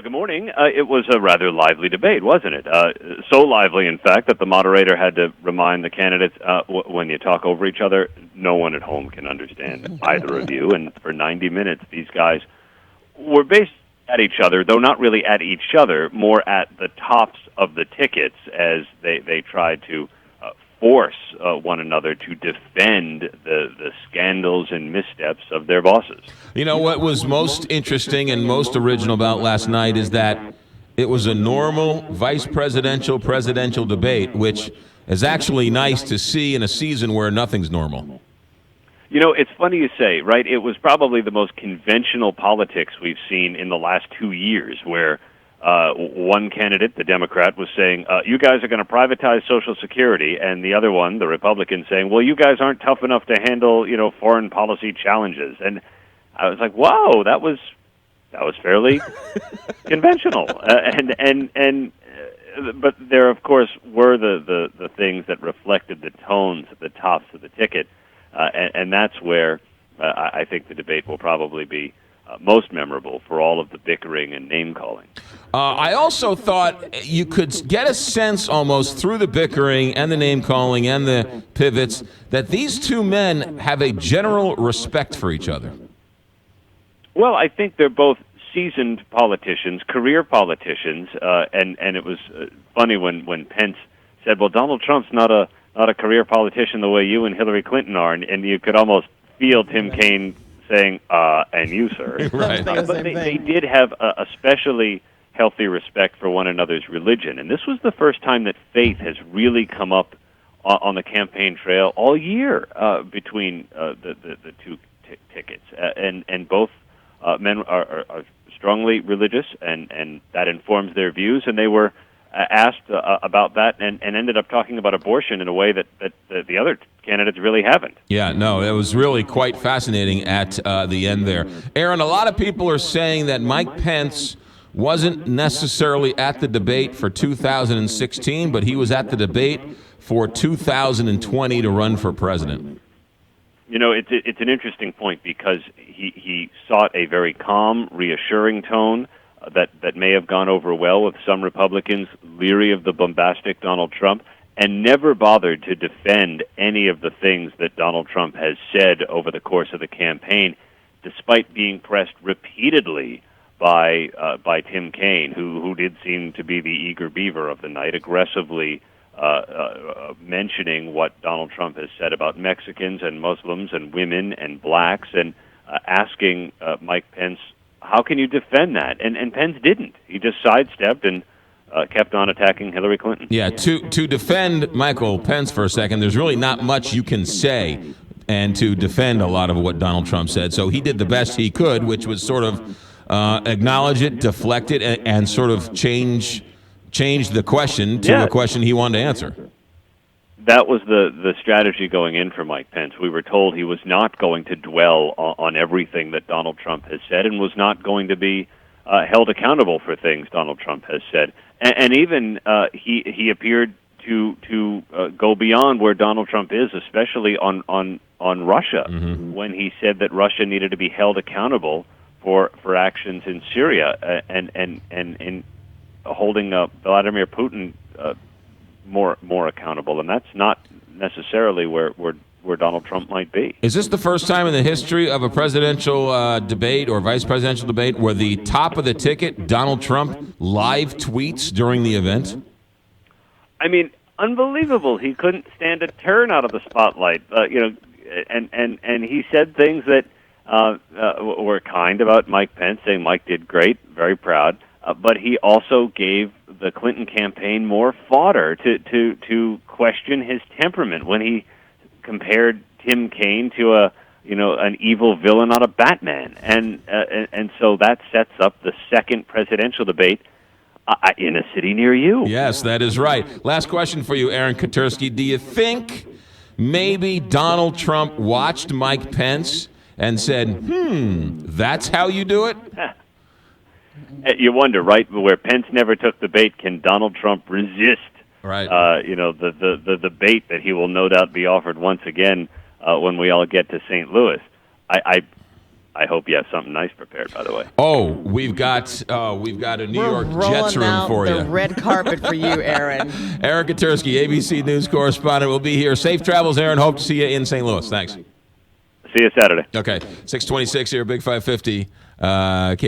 Good morning. It was a rather lively debate, wasn't it? So lively, in fact, that the moderator had to remind the candidates, when you talk over each other, no one at home can understand either of you. And for 90 minutes, these guys were based at each other, though not really at each other, more at the tops of the tickets as they tried to force one another to defend the scandals and missteps of their bosses. You know what was most interesting and most original about last night is that it was a normal vice presidential debate, which is actually nice to see in a season where nothing's normal. You know, it's funny you say, right? It was probably the most conventional politics we've seen in the last 2 years, where one candidate, the Democrat, was saying, you guys are going to privatize Social Security, and the other one, the Republican, saying, well, you guys aren't tough enough to handle, foreign policy challenges. And I was like, whoa, that was fairly conventional. But there, of course, were the things that reflected the tones at the tops of the ticket, and that's where I think the debate will probably be most memorable for all of the bickering and name-calling. I also thought you could get a sense almost through the bickering and the name-calling and the pivots that these two men have a general respect for each other. Well, I think they're both seasoned politicians, career politicians, and it was funny when Pence said, well, Donald Trump's not a career politician the way you and Hillary Clinton are, and you could almost feel Tim Kaine saying, and you, sir. Right. But they did have a especially healthy respect for one another's religion. And this was the first time that faith has really come up on the campaign trail all year between the two tickets. And both men are strongly religious, and that informs their views. And they were asked about that and ended up talking about abortion in a way that the other candidates really haven't. Yeah, no, it was really quite fascinating at the end there. Aaron, a lot of people are saying that Mike Pence wasn't necessarily at the debate for 2016, but he was at the debate for 2020 to run for president. You know, it's an interesting point because he sought a very calm, reassuring tone that may have gone over well with some Republicans leery of the bombastic Donald Trump, and never bothered to defend any of the things that Donald Trump has said over the course of the campaign, despite being pressed repeatedly by Tim Kaine, who did seem to be the eager beaver of the night, aggressively mentioning what Donald Trump has said about Mexicans and Muslims and women and blacks, and asking Mike Pence, how can you defend that? And Pence didn't. He just sidestepped and kept on attacking Hillary Clinton. Yeah, to defend Michael Pence for a second, there's really not much you can say and to defend a lot of what Donald Trump said. So he did the best he could, which was sort of acknowledge it, deflect it, and sort of change the question to a question he wanted to answer. That was the strategy going in for Mike Pence. We were told he was not going to dwell on everything that Donald Trump has said and was not going to be held accountable for things Donald Trump has said. And even he appeared to go beyond where Donald Trump is, especially on Russia, when he said that Russia needed to be held accountable for actions in Syria and in holding Vladimir Putin more accountable, and that's not necessarily where Donald Trump might be. Is this the first time in the history of a presidential debate or vice presidential debate where the top of the ticket, Donald Trump, live tweets during the event? I mean, unbelievable. He couldn't stand a turn out of the spotlight, and he said things that were kind about Mike Pence, saying Mike did great, very proud. But he also gave the Clinton campaign more fodder to question his temperament when he compared Tim Kaine to an evil villain out of Batman, and so that sets up the second presidential debate in a city near you. Yes, that is right. Last question for you, Aaron Katursky. Do you think maybe Donald Trump watched Mike Pence and said, that's how you do it? You wonder, right? Where Pence never took the bait, can Donald Trump resist? Right. The bait that he will no doubt be offered once again when we all get to St. Louis. I hope you have something nice prepared, by the way. Oh, we've got a New York Jets room for the you. red carpet for you, Aaron. Aaron Katersky, ABC News correspondent, will be here. Safe travels, Aaron. Hope to see you in St. Louis. Thanks. See you Saturday. Okay, 6:26 here, Big 550.